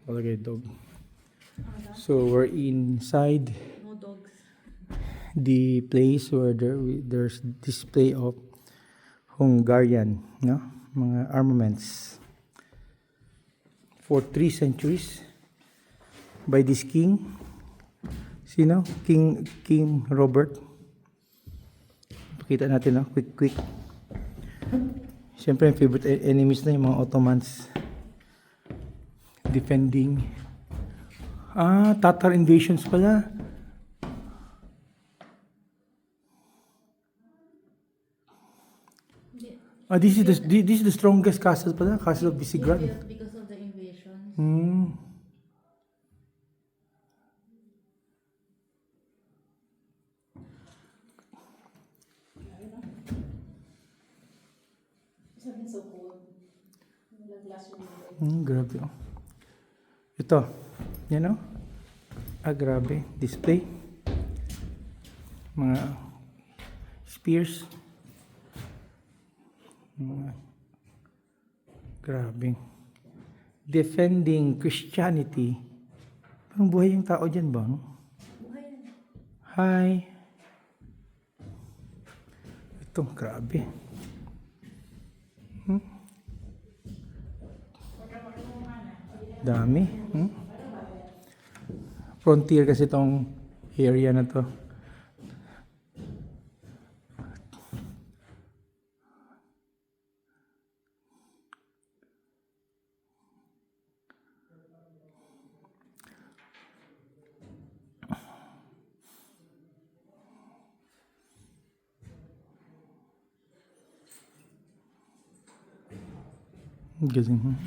Palagay dog. So we're inside No dogs. the place where there's display of Hungarian, no, mga armaments for 3 centuries by this king. Sino? King Robert. Pakita natin, no? Quick. Siyempre, yung favorite enemies na yung mga Ottomans. Defending. Tatar invasions pala. This is the strongest castle pala. Castle of Visegrad. Because of the invasion. It's been so cold. Grabe. Oh. Ito. Yan, oh. Grabe. Display. Mga spears. Grabe. Defending Christianity. Parang buhay yung tao dyan ba? Buhay yan. Hi. Ito, grabe. Dami. Frontier kasi itong area na to. Galing.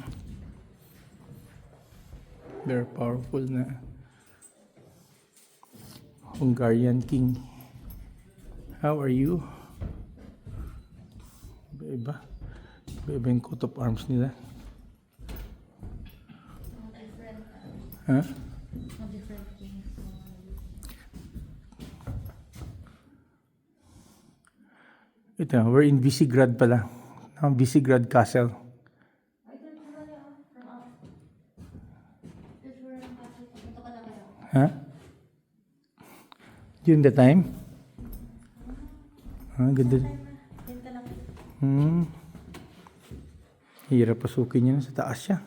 Very powerful na Hungarian king. How are you? Iba yung coat of arms nila. Different. Ha? Different kings. Ito, we're in Visegrad pala. Visegrad Castle. Ha? During the time? Ganda. Hirap pasukin yun sa taas siya.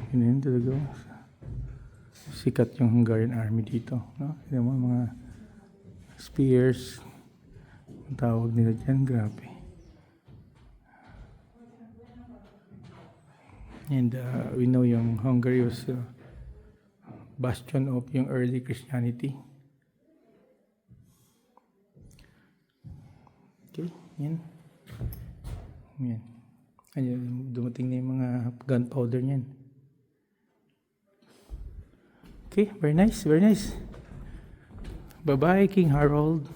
Yun talaga. Sikat yung Hungarian army dito. No? Yung mga spears. Ang tawag nila dyan. Grabe. And we know yung Hungary was bastion of yung early Christianity. Okay, yan. Yan. Ayan, dumating na yung mga gunpowder niyan. Okay, very nice, very nice. Bye-bye, King Harold.